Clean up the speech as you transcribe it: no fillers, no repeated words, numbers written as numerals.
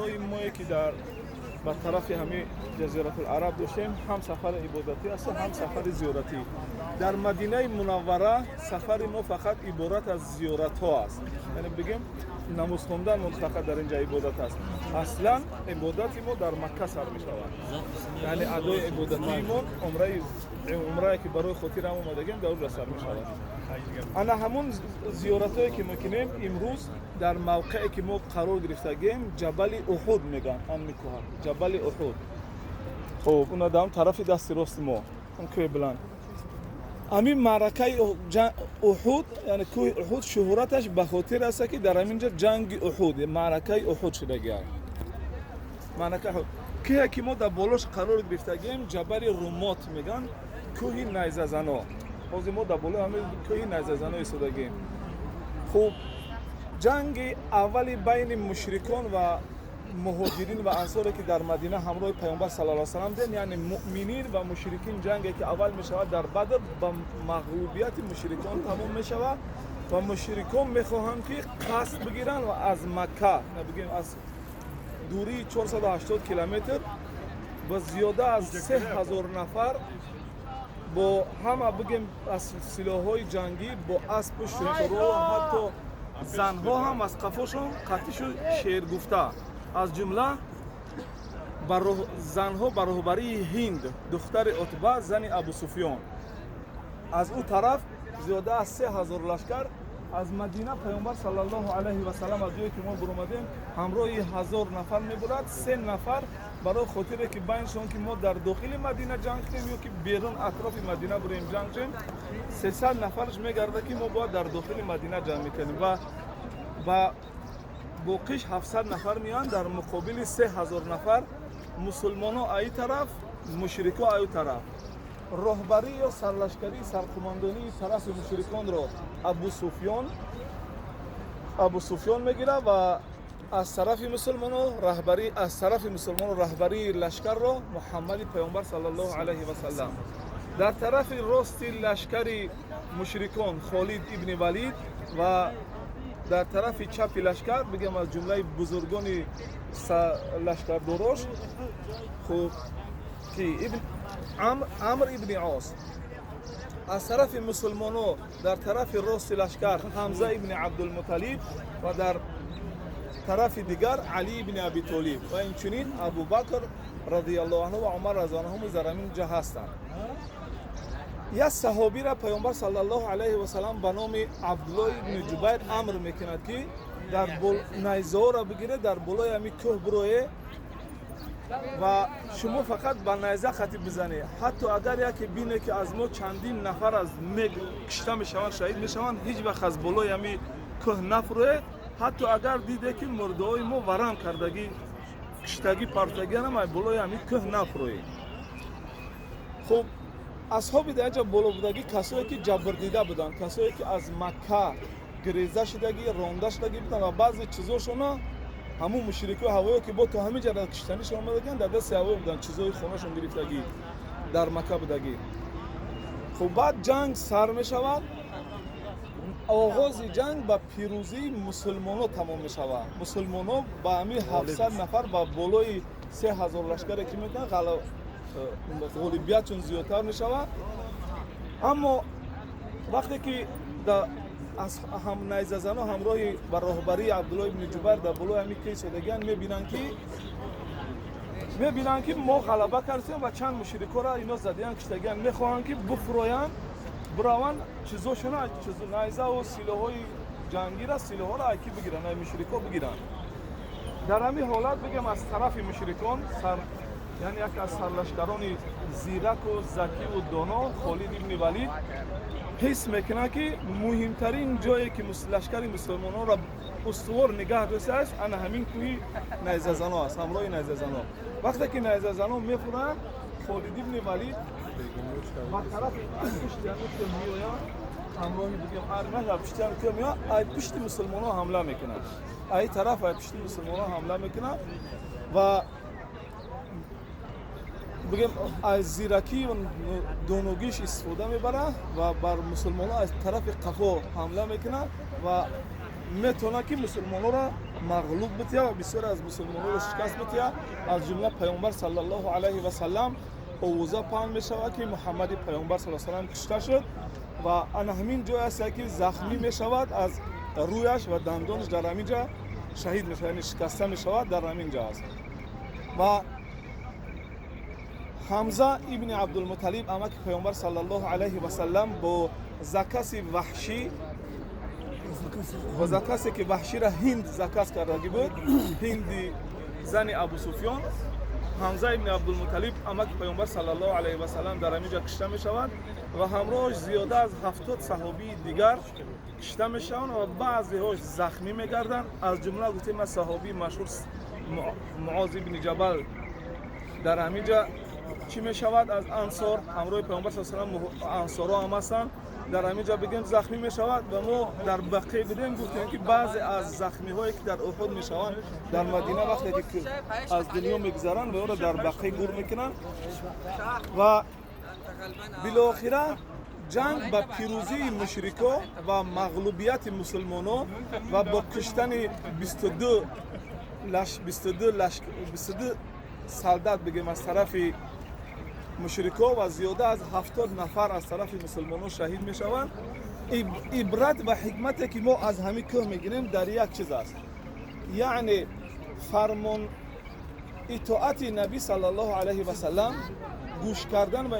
سفرهای مایی که در به طرف همین جزیره العرب داشتیم هم سفر عبادتی است و هم سفر زیارتی. در مدینه منوره سفر ما فقط عبارت از زیارت ها است، یعنی بگیم نماز خواندن فقط در اینجا عبادت است. اصلا عبادت ما در مکه سر می شود، یعنی ادای عبادتی ما عمره که برای خاطر هم اومدگیم در اون سر می شود. انا همون زیارت هایی که میکنیم امروز در موقعی که ما قرار گرفتگیم جبل احد میگن، هم میکنن جبل احد. خب اون در طرف دست راست ما اون کوه بلند. همین معرکه احد یعنی کوه احد شهرتش به خاطر است که در همینجا جنگ احد معرکه احد شده گرد. معرکه احد که ما در بالاش قرار گرفتگیم جبل رومات میگن، کوه نیزه زنا. باز ما در بالا همه کوه نیزه زنا ایستادگیم. خب جنگ اولی بین مشرکان و مهاجرین و انصاری که در مدینه همراه پیامبر صلی الله علیه و سلم دین، یعنی مؤمنین و مشرکین جنگی که اول می شود در بدر با مغلوبیت مشرکان تمام می شود و مشرکان میخواهند که قصد بگیرن و از مکه بگیم از دوری 480 کیلومتر با زیاده از 3000 نفر با همه بگیم از سلاح‌های جنگی با اسب و شتر و حتی زنها هم از قفاشون قطعش شعر گفته، از جمله زنها بر رهبری هند دختر عتبه زن ابو سفیان. از اون طرف زیاده از 3000 لشکر از مدینه پیامبر صلی الله علیه و سلم از جایی که ما برآمدیم همراه 1000 نفر میبرد. 3 نفر برای خاطر که بینشون که ما در داخل مدینه جنگ کنیم یا که بیرون اطراف مدینه بریم جنگ کنیم، 300 نفرش میگرده که ما باید در داخل مدینه جنگ میکنیم و باقیش 700 نفر میان در مقابل 3000 نفر مسلمان ها ای طرف مشرکا ای طرف. رهبری یا سرلشکری سرقماندانی طرف مشرکان را ابو سفیان میگیره و از طرف مسلمان رهبری لشکر را محمد پیامبر صلی الله علیه و سلم. در طرف راست لشکر مشرکان خالد ابن ولید و در طرف چپ لشکر بگم از جمله بزرگان لشکر دراش خوب کی عمرو ابن عاص. از طرف مسلمانان در طرف راست لشکر حمزه ابن عبدالمطلب و در طرف دیگر علی ابن ابی طالب و اینچنین ابوبکر رضی الله عنه و عمر رضی الله عنهم در همین جا هستند. یک صحابی را پیامبر صلی الله علیه و سلم به نام عبدالله ابن جبیر امر میکند که در نیزه را بگیره در بالای همین کوه بروه و شما فقط با نیزه خطی بزنه. حتی اگر یکی بینه که از ما چندین نفر از میگ کشته میشوند شهید میشوند، هیچ وقت از بالای همین کوه نفروه. حتی اگر دیده که مرده های ما ورم کردگی کشتگی پرتگی هم بالای همین کوه نفروه. خب اصحاب در اینجا بالا بودگی کسایی که جبر دیده بودن، کسایی که از مکه گریزه شدگی رانده شدگی بودن و بعضی چیزاشون همون مشرک و هوایی که با تا همین جا کشتنیش آمدگن در دست هوایی بودن، چیزای خونهشون گرفتگی در مکه بودگی. خب بعد جنگ سر می شود، آغاز جنگ با پیروزی مسلمان ها تمام می شود. مسلمان ها با همین 700 نفر با بالای 3000 لشکر که میتن غالبیتشون زیادتر می شود. اما وقتی که هم نیزه زنا همراه با رهبری عبدالله ابن جبیر در بالای همین کوه ایستادگان میبینن که ما غلبه کردیم و چند مشرکا را اینا زدیان کشتگان، میخواهند که بفرویان براون چیزاشون نیزه و سلاح‌های جنگی را سلاح‌ها را اکی بگیرن، مشرکا بگیرن. در همین حالت بگم از طرف مشرکان یعنی یک از سرلشکران زیرک و ذکی و دانا خالد ابن ولید حس میکنه که مهمترین جایی که لشکر مسلمانان را استوار نگه داشته است انا همین کوه نیزه زنا است، همراه نیزه زنا. وقتی که نیزه زنا میخورن خالد ابن ولید با طرف پشت میآید، همراه بگیم ارمه پشت میآید، ای پشت مسلمانان حمله میکنن، ای طرف ای پشت مسلمانان حمله میکنن و بگیم از زیرکی و دونوگیش استفاده میبره و بر مسلمان ها از طرف قفا حمله میکنه و میتونه که مسلمان ها را مغلوب بتیا و بسیار از مسلمانان را شکست بتیا. از جمله پیامبر صلی الله علیه و سلم اوضاع پهن می شود که محمد پیامبر صلی الله علیه و سلم کشته شد و آن همین جای است که زخمی می شود، از رویش و دندانش در همینجا شهید می شود، یعنی شکسته می شود در همینجا است. و حمزه ابن عبدالمطلب امک پیامبر صلی الله علیه و سلم با زکس وحشی و زکسی که وحشی را هند زکس کردگی بود، هند زن ابو سفیان، حمزه ابن عبدالمطلب امک پیامبر صلی الله علیه و سلم در همینجا کشته می شود و همراهش زیاده از 70 صحابی دیگر کشته می شوند و بعضی هاش زخمی می گردند. از جمله گفتیم از صحابی مشهور معاذ بن جبل در همینجا چی می شود از انصار، همراه پیامبر صلی الله علیه و سلم انصارا هم هستند، در همینجا بگیم زخمی می شود و ما در بقیع بدیم گفتیم که بعضی از زخمی هایی که در احد می شوند در مدینه وقتی که از دنیا میگذرند به اون در بقیع گور میکنند و بالاخره جنگ با پیروزی مشرکا و مغلوبیت مسلمانان و با کشتن 22 سالدات بگیم از طرف مشرکا و زیاده از 70 نفر از طرف مسلمانان شهید می شوند. عبرت و حکمتی که ما از همین که میگیریم در یک چیز است، یعنی فرمان اطاعت نبی صلی الله علیه و سلم، گوش کردن و